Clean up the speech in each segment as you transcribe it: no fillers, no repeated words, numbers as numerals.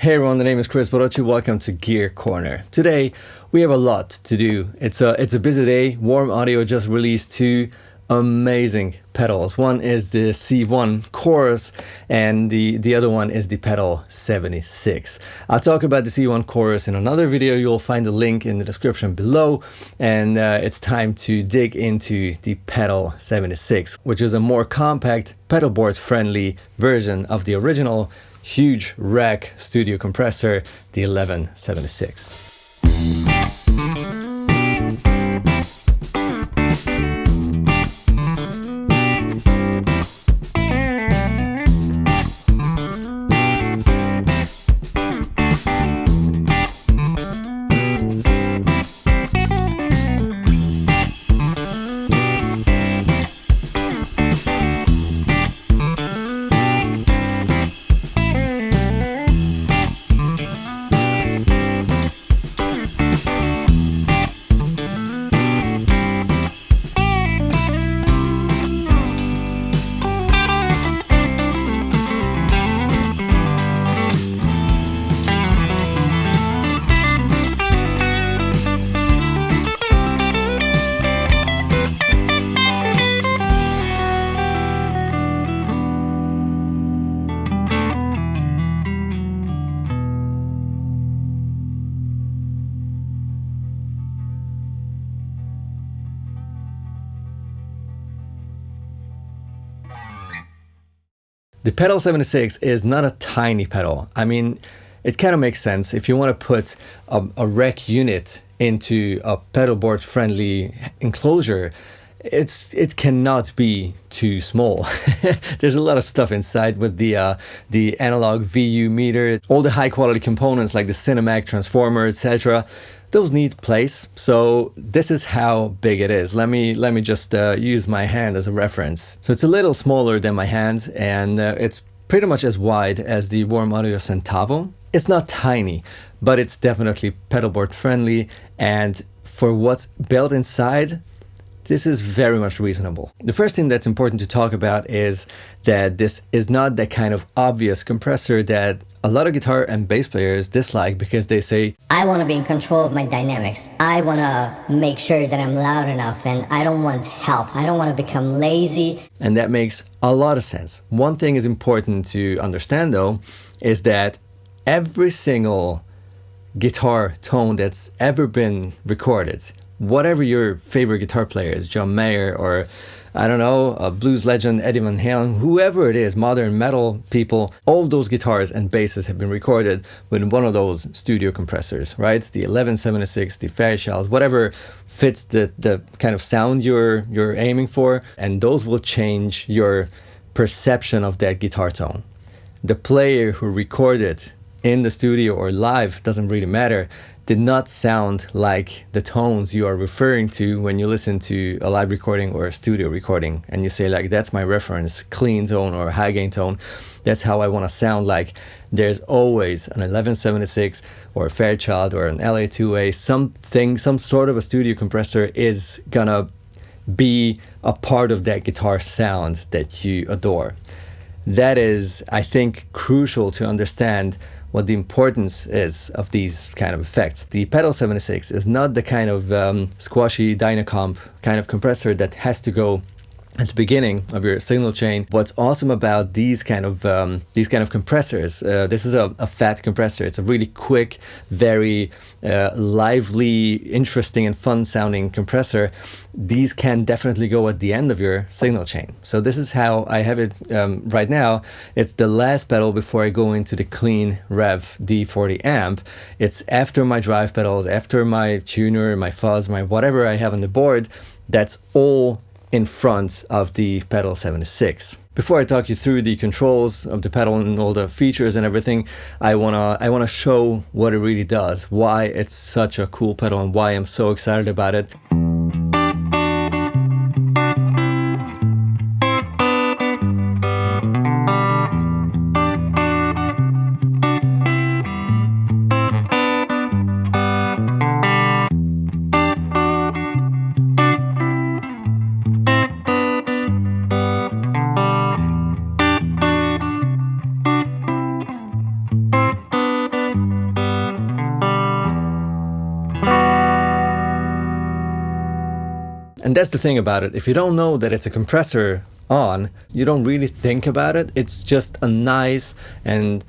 Hey everyone, the name is Kris. Welcome to Gear Corner. Today we have a lot to do. It's a busy day. Warm Audio just released two amazing pedals. One is the C1 Chorus and the other one is the Pedal76. I'll talk about the C1 Chorus in another video. You'll find a link in the description below, and it's time to dig into the Pedal76, which is a more compact, pedalboard friendly version of the original huge rack studio compressor, the 1176. The Pedal76 is not a tiny pedal. I mean, it kind of makes sense if you want to put a rack unit into a pedalboard friendly enclosure. It cannot be too small. There's a lot of stuff inside with the analog VU meter, all the high quality components like the Cinemac transformer, etc. Those need place. So this is how big it is. Let me just use my hand as a reference. So it's a little smaller than my hand, and it's pretty much as wide as the Warm Audio Centavo. It's not tiny, but it's definitely pedalboard friendly, and for what's built inside, this is very much reasonable. The first thing that's important to talk about is that this is not that kind of obvious compressor that a lot of guitar and bass players dislike because they say, I want to be in control of my dynamics. I want to make sure that I'm loud enough, and I don't want help. I don't want to become lazy. And that makes a lot of sense. One thing is important to understand though, is that every single guitar tone that's ever been recorded, whatever your favorite guitar player is, John Mayer or I don't know, a blues legend, Eddie Van Halen, whoever it is, modern metal people, all of those guitars and basses have been recorded with one of those studio compressors, right? The 1176, the Fairchild, whatever fits the kind of sound you're aiming for, and those will change your perception of that guitar tone. The player who recorded in the studio or live, doesn't really matter, did not sound like the tones you are referring to when you listen to a live recording or a studio recording and you say like, that's my reference, clean tone or high gain tone, that's how I want to sound like. There's always an 1176 or a Fairchild or an LA2A, some sort of a studio compressor is gonna be a part of that guitar sound that you adore. That is, I think, crucial to understand what the importance is of these kind of effects. The Pedal76 is not the kind of squashy Dynacomp kind of compressor that has to go at the beginning of your signal chain. What's awesome about these kind of compressors, this is a fat compressor. It's a really quick, very lively, interesting and fun sounding compressor. These can definitely go at the end of your signal chain. So this is how I have it right now. It's the last pedal before I go into the clean rev D40 amp. It's after my drive pedals, after my tuner, my fuzz, my whatever I have on the board. That's all in front of the Pedal76. Before I talk you through the controls of the pedal and all the features and everything, I wanna show what it really does, why it's such a cool pedal and why I'm so excited about it. And that's the thing about it. If you don't know that it's a compressor on, you don't really think about it. It's just a nice and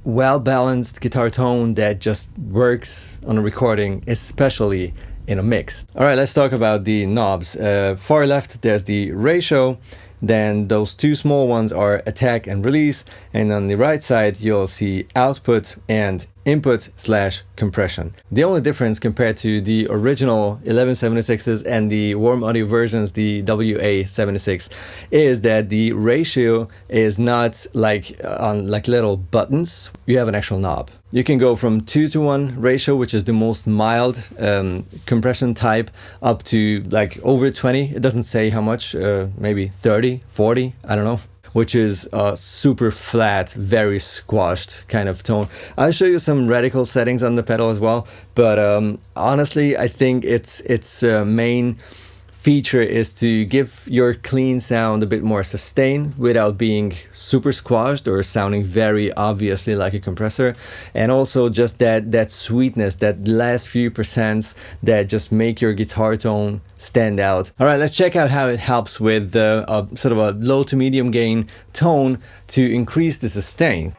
well-balanced guitar tone that just works on a recording, especially in a mix. All right, let's talk about the knobs. Far left, there's the ratio. Then those two small ones are attack and release. And on the right side, you'll see output and input/compression. The only difference compared to the original 1176s and the warm audio versions, the WA76, is that the ratio is not like on like little buttons. You have an actual knob. You can go from 2:1 ratio, which is the most mild compression type, up to like over 20. It doesn't say how much, maybe 30, 40, I don't know, which is a super flat, very squashed kind of tone. I'll show you some radical settings on the pedal as well, but honestly, I think its main feature is to give your clean sound a bit more sustain without being super squashed or sounding very obviously like a compressor, and also just that sweetness, that last few percents that just make your guitar tone stand out. All right, let's check out how it helps with a sort of a low to medium gain tone to increase the sustain.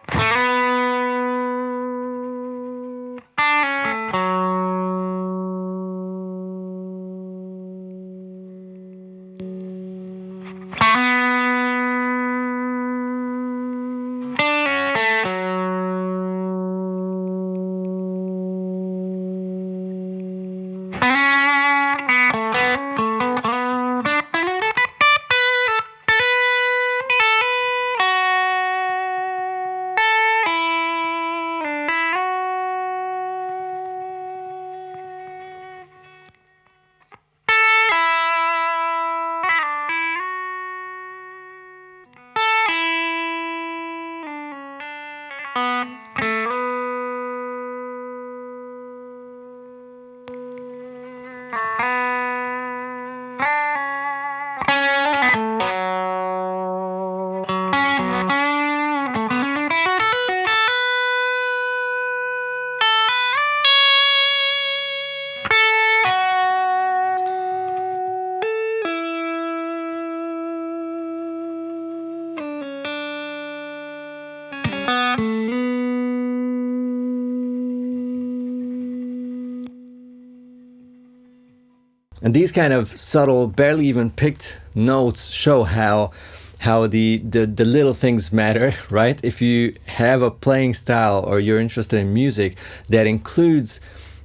And these kind of subtle, barely even picked notes show how the little things matter, right? If you have a playing style or you're interested in music that includes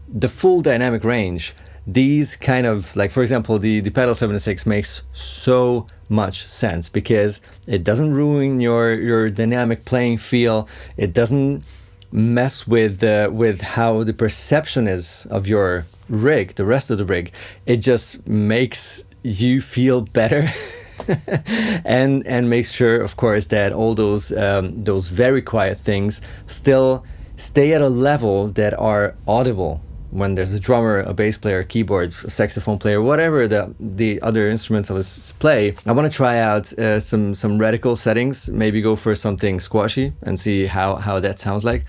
the full dynamic range, these kind of, like for example, the Pedal76 makes so much sense because it doesn't ruin your dynamic playing feel. It doesn't mess with how the perception is of your rig, the rest of the rig. It just makes you feel better and makes sure, of course, that all those very quiet things still stay at a level that are audible when there's a drummer, a bass player, a keyboard, a saxophone player, whatever the other instrumentalists play. I want to try out some radical settings, maybe go for something squashy and see how that sounds like.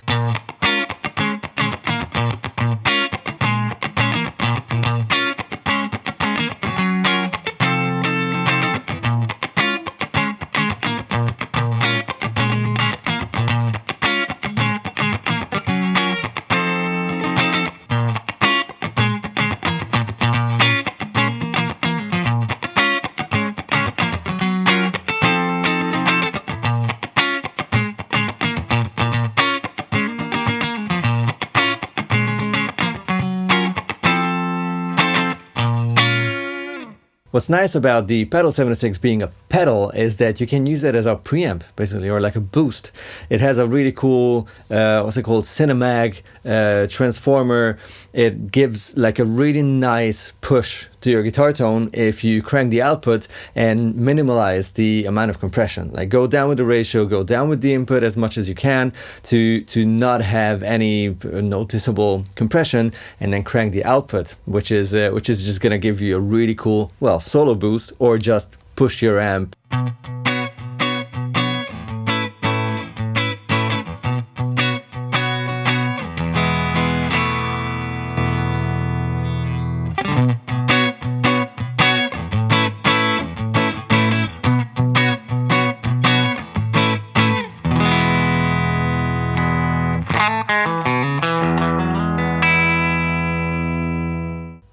What's nice about the Pedal76 being a pedal is that you can use it as a preamp, basically, or like a boost. It has a really cool, what's it called, Cinemag transformer. It gives like a really nice push to your guitar tone if you crank the output and minimize the amount of compression. Like go down with the ratio, go down with the input as much as you can to not have any noticeable compression, and then crank the output, which is just gonna give you a really cool, well, solo boost or just push your amp.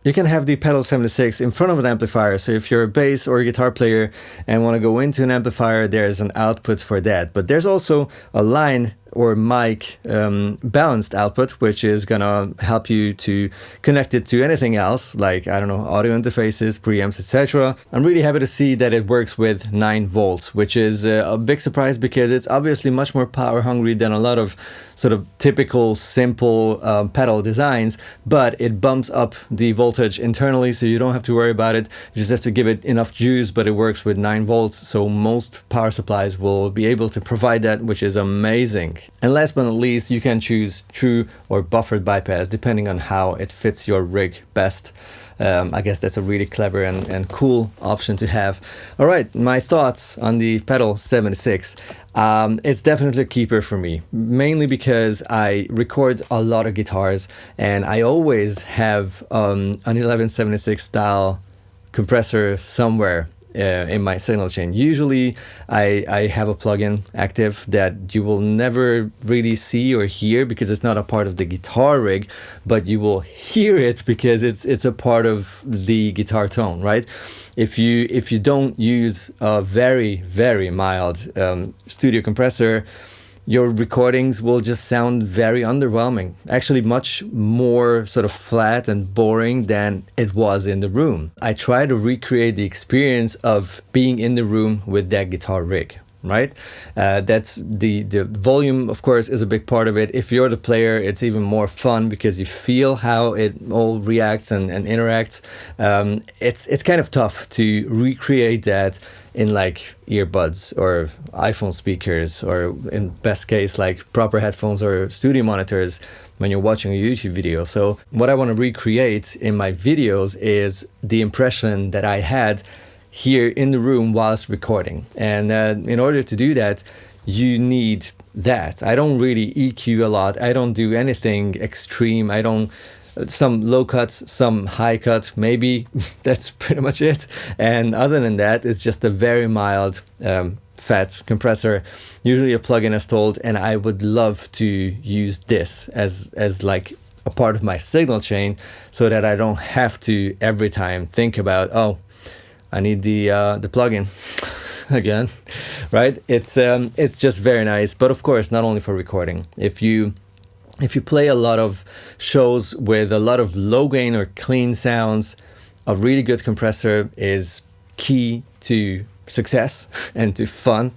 You can have the Pedal 76 in front of an amplifier. So if you're a bass or a guitar player and want to go into an amplifier, there's an output for that. But there's also a line or mic balanced output, which is gonna help you to connect it to anything else, like, I don't know, audio interfaces, preamps, etc. I'm really happy to see that it works with 9 volts, which is a big surprise because it's obviously much more power hungry than a lot of sort of typical simple pedal designs, but it bumps up the voltage internally, so you don't have to worry about it. You just have to give it enough juice, but it works with 9 volts, so most power supplies will be able to provide that, which is amazing. And last but not least, you can choose true or buffered bypass depending on how it fits your rig best. I guess that's a really clever and cool option to have. All right, my thoughts on the Pedal 76. It's definitely a keeper for me, mainly because I record a lot of guitars and I always have an 1176 style compressor somewhere in my signal chain. Usually I have a plugin active that you will never really see or hear because it's not a part of the guitar rig, but you will hear it because it's a part of the guitar tone, right? If you don't use a very mild studio compressor, your recordings will just sound very underwhelming. Actually, much more sort of flat and boring than it was in the room. I try to recreate the experience of being in the room with that guitar rig, right? That's the volume, of course, is a big part of it. If you're the player, it's even more fun because you feel how it all reacts and interacts. It's kind of tough to recreate that in like earbuds or iPhone speakers, or in best case like proper headphones or studio monitors when you're watching a YouTube video. So what I want to recreate in my videos is the impression that I had here in the room whilst recording. And in order to do that, you need that. I don't really EQ a lot. I don't do anything extreme. I don't some low cuts, some high cut, maybe. That's pretty much it. And other than that, it's just a very mild fat compressor, usually a plugin installed, and I would love to use this as like a part of my signal chain so that I don't have to every time think about, oh, I need the plugin again, right? It's just very nice. But of course, not only for recording. If you play a lot of shows with a lot of low gain or clean sounds, a really good compressor is key to success and to fun.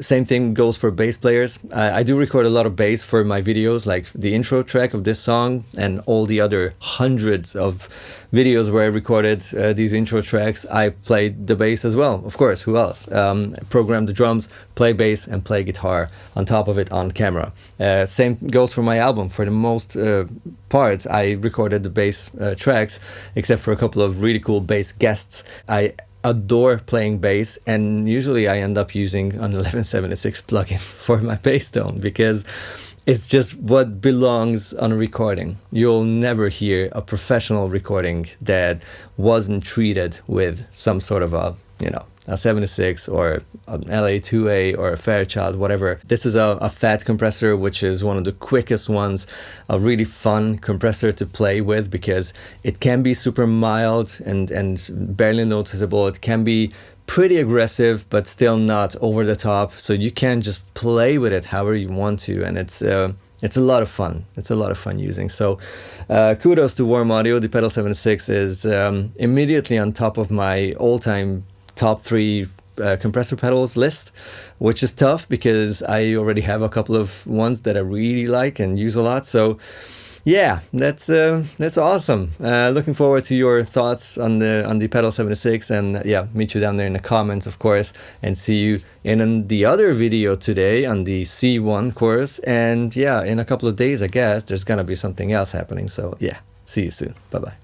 Same thing goes for bass players. I do record a lot of bass for my videos, like the intro track of this song and all the other hundreds of videos where I recorded these intro tracks. I played the bass as well, of course, who else? Program the drums, play bass and play guitar on top of it on camera. Same goes for my album. For the most part, I recorded the bass tracks, except for a couple of really cool bass guests. I adore playing bass, and usually I end up using an 1176 plugin for my bass tone because it's just what belongs on a recording. You'll never hear a professional recording that wasn't treated with some sort of a 76 or an LA2A or a Fairchild, whatever. This is a fat compressor, which is one of the quickest ones, a really fun compressor to play with because it can be super mild and barely noticeable. It can be pretty aggressive, but still not over the top. So you can just play with it however you want to, and it's a lot of fun. It's a lot of fun using. So kudos to Warm Audio. The Pedal 76 is immediately on top of my all-time top 3 compressor pedals list, which is tough because I already have a couple of ones that I really like and use a lot. So yeah, that's awesome. Looking forward to your thoughts on the Pedal 76, and yeah, meet you down there in the comments, of course, and see you in the other video today on the C1 course. And yeah, in a couple of days, I guess there's gonna be something else happening. So yeah, see you soon. Bye bye.